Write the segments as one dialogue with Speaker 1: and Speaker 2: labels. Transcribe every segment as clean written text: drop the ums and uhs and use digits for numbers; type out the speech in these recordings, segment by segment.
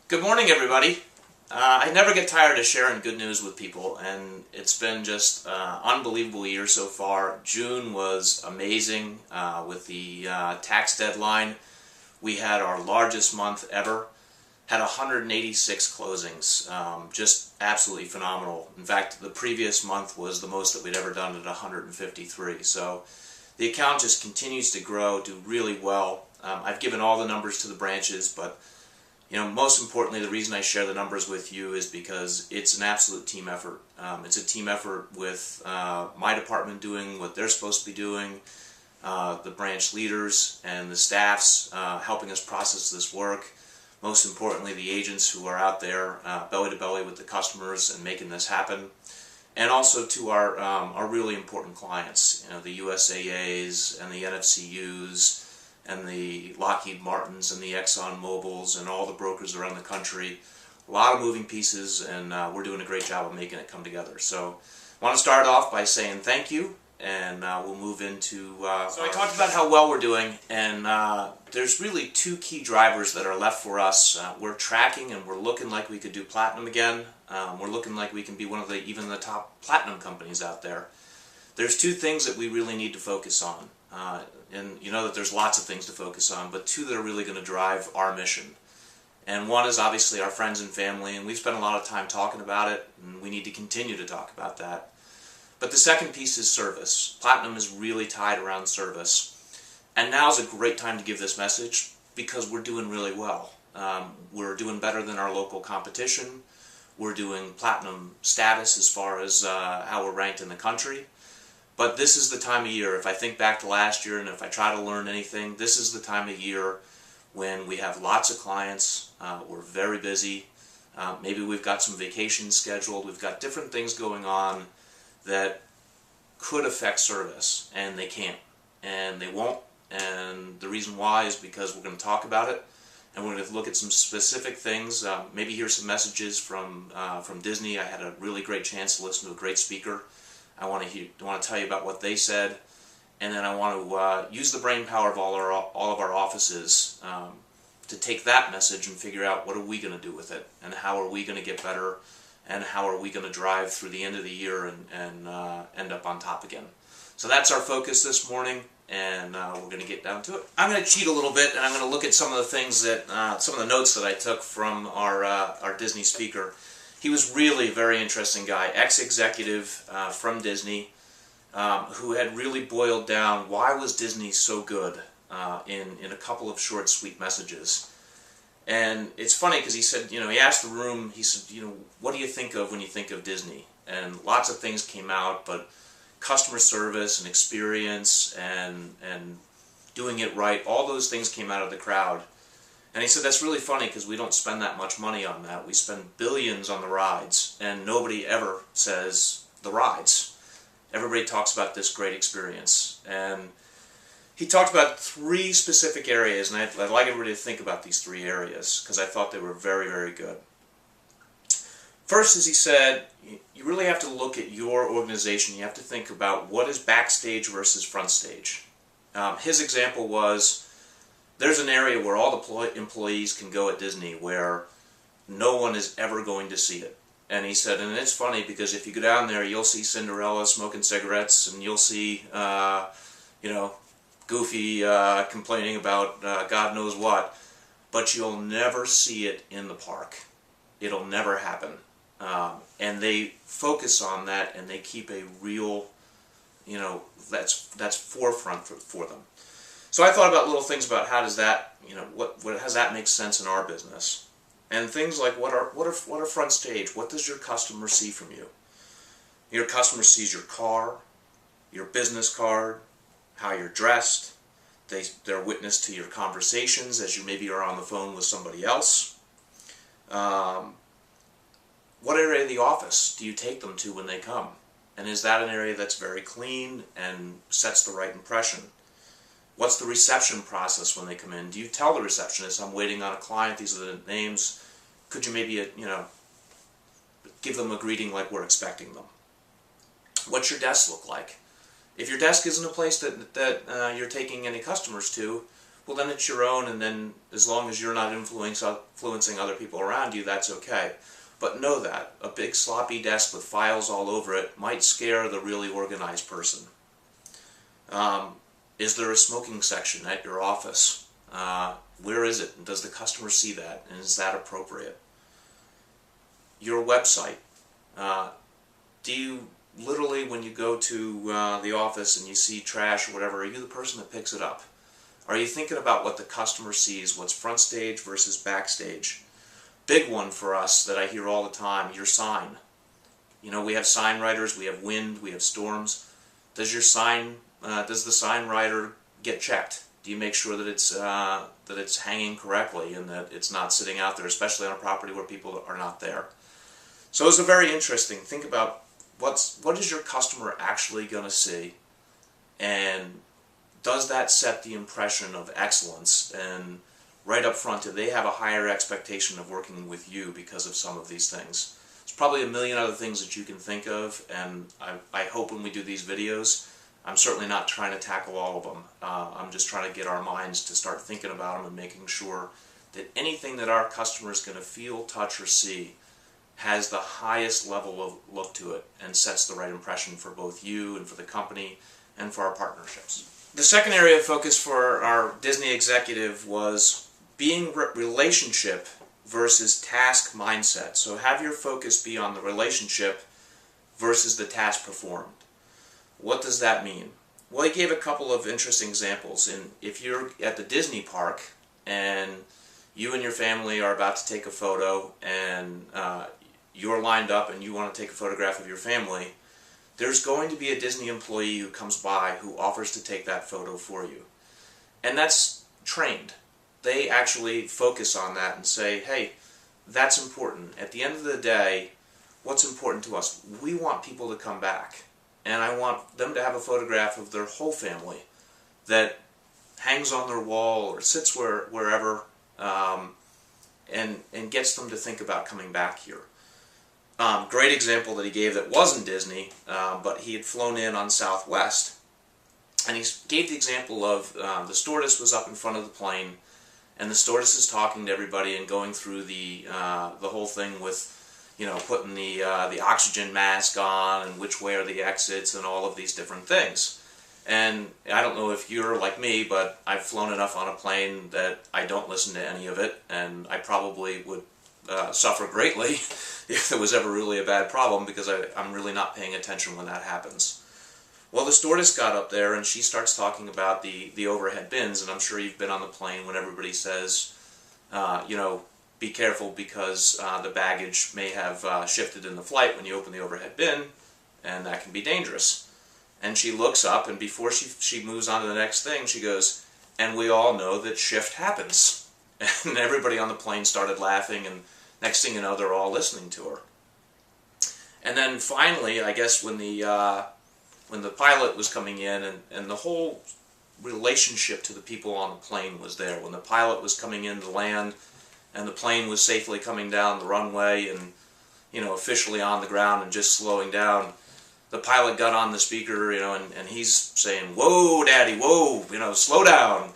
Speaker 1: Good morning, everybody. I never get tired of sharing good news with people, and it's been just unbelievable year so far. June was amazing with the tax deadline. We had our largest month ever. Had 186 closings, just absolutely phenomenal. In fact, the previous month was the most that we'd ever done at 153. So the account just continues to grow, do really well. I've given all the numbers to the branches, but most importantly, the reason I share the numbers with you is because it's an absolute team effort. It's a team effort with my department doing what they're supposed to be doing, the branch leaders and the staffs helping us process this work. Most importantly, the agents who are out there belly to belly with the customers and making this happen. And also to our really important clients, the USAAs and the NFCUs, and the Lockheed Martins and the Exxon Mobils and all the brokers around the country. A lot of moving pieces, and we're doing a great job of making it come together. So I want to start off by saying thank you, and we'll move into... So I talked about how well we're doing, and there's really two key drivers that are left for us. We're tracking, and we're looking like we could do platinum again. We're looking like we can be one of even the top platinum companies out there. There's two things that we really need to focus on. And you know that there's lots of things to focus on, but two that are really going to drive our mission. And one is obviously our friends and family, and we've spent a lot of time talking about it, and we need to continue to talk about that. But the second piece is service. Platinum is really tied around service. And now's a great time to give this message because we're doing really well. We're doing better than our local competition. We're doing platinum status as far as how we're ranked in the country. But this is the time of year, if I think back to last year and if I try to learn anything, this is the time of year when we have lots of clients, we're very busy, maybe we've got some vacations scheduled, we've got different things going on that could affect service, and they can't, and they won't, and the reason why is because we're going to talk about it, and we're going to look at some specific things, maybe hear some messages from Disney. I had a really great chance to listen to a great speaker. I want to tell you about what they said, and then I want to use the brain power of all of our offices to take that message and figure out what are we going to do with it, and how are we going to get better, and how are we going to drive through the end of the year and end up on top again. So that's our focus this morning, and we're going to get down to it. I'm going to cheat a little bit, and I'm going to look at some of the things that, some of the notes that I took from our Disney speaker. He was really a very interesting guy, ex-executive from Disney, who had really boiled down why was Disney so good in a couple of short, sweet messages. And it's funny because he said, he asked the room, he said, what do you think of when you think of Disney? And lots of things came out, but customer service and experience and doing it right, all those things came out of the crowd. And he said, that's really funny because we don't spend that much money on that. We spend billions on the rides, and nobody ever says the rides. Everybody talks about this great experience. And he talked about three specific areas, and I'd like everybody to think about these three areas because I thought they were very, very good. First, as he said, you really have to look at your organization. You have to think about what is backstage versus front stage. His example was, there's an area where all the employees can go at Disney where no one is ever going to see it. And he said, and it's funny because if you go down there, you'll see Cinderella smoking cigarettes, and you'll see, Goofy complaining about God knows what, but you'll never see it in the park. It'll never happen. And they focus on that, and they keep a real, that's forefront for them. So I thought about little things about how does that, how does that make sense in our business? And things like what are front stage? What does your customer see from you? Your customer sees your car, your business card, how you're dressed. They're witness to your conversations as you maybe are on the phone with somebody else. What area of the office do you take them to when they come? And is that an area that's very clean and sets the right impression? What's the reception process when they come in? Do you tell the receptionist, I'm waiting on a client, these are the names, could you maybe, give them a greeting like we're expecting them? What's your desk look like? If your desk isn't a place that you're taking any customers to, well then it's your own, and then as long as you're not influencing other people around you, that's okay. But know that a big sloppy desk with files all over it might scare the really organized person. Is there a smoking section at your office? Where is it? Does the customer see that? And is that appropriate? Your website. Do you literally, when you go to the office and you see trash or whatever, are you the person that picks it up? Are you thinking about what the customer sees, what's front stage versus backstage? Big one for us that I hear all the time, your sign. You know, we have sign writers, we have wind, we have storms. Does your sign, does the sign writer get checked? Do you make sure that it's hanging correctly and that it's not sitting out there, especially on a property where people are not there? So it's a very interesting. Think about what is your customer actually going to see, and does that set the impression of excellence? And right up front, do they have a higher expectation of working with you because of some of these things? There's probably a million other things that you can think of, and I hope when we do these videos, I'm certainly not trying to tackle all of them. I'm just trying to get our minds to start thinking about them and making sure that anything that our customer is going to feel, touch, or see has the highest level of look to it and sets the right impression for both you and for the company and for our partnerships. The second area of focus for our Disney executive was being relationship versus task mindset. So have your focus be on the relationship versus the task performed. What does that mean? Well, he gave a couple of interesting examples. And if you're at the Disney park and you and your family are about to take a photo and you're lined up and you want to take a photograph of your family, there's going to be a Disney employee who comes by who offers to take that photo for you. And that's trained. They actually focus on that and say, hey, that's important. At the end of the day, what's important to us? We want people to come back. And I want them to have a photograph of their whole family that hangs on their wall or sits wherever and gets them to think about coming back here. Great example that he gave that wasn't Disney, but he had flown in on Southwest. And he gave the example of the stewardess was up in front of the plane, and the stewardess is talking to everybody and going through the whole thing with, you know, putting the oxygen mask on and which way are the exits and all of these different things. And I don't know if you're like me, but I've flown enough on a plane that I don't listen to any of it, and I probably would suffer greatly if there was ever really a bad problem, because I'm really not paying attention when that happens. Well, the stewardess got up there and she starts talking about the overhead bins, and I'm sure you've been on the plane when everybody says, you know, be careful because the baggage may have shifted in the flight when you open the overhead bin, and that can be dangerous. And she looks up, and before she moves on to the next thing, she goes, and we all know that shift happens. And everybody on the plane started laughing, and next thing you know, they're all listening to her. And then finally, I guess when the pilot was coming in, and the whole relationship to the people on the plane was there. When the pilot was coming in to land, and the plane was safely coming down the runway and, you know, officially on the ground and just slowing down, the pilot got on the speaker, you know, and he's saying, whoa, daddy, whoa, you know, slow down.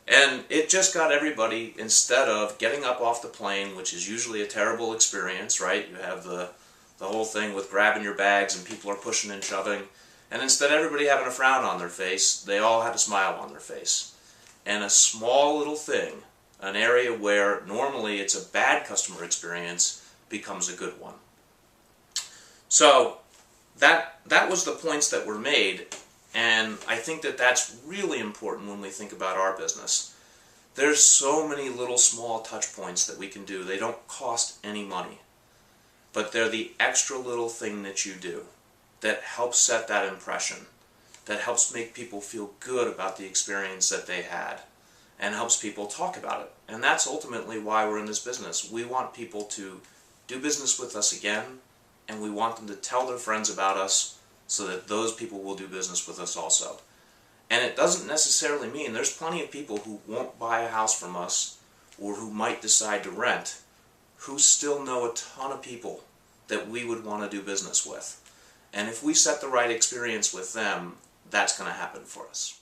Speaker 1: And it just got everybody, instead of getting up off the plane, which is usually a terrible experience, right? You have the whole thing with grabbing your bags and people are pushing and shoving. And instead of everybody having a frown on their face, they all had a smile on their face. And a small little thing, an area where normally it's a bad customer experience, becomes a good one. So that was the points that were made, and I think that that's really important when we think about our business. There's so many little small touch points that we can do. They don't cost any money, but they're the extra little thing that you do that helps set that impression, that helps make people feel good about the experience that they had, and helps people talk about it. And that's ultimately why we're in this business. We want people to do business with us again, and we want them to tell their friends about us so that those people will do business with us also. And it doesn't necessarily mean, there's plenty of people who won't buy a house from us or who might decide to rent, who still know a ton of people that we would want to do business with. And if we set the right experience with them, that's going to happen for us.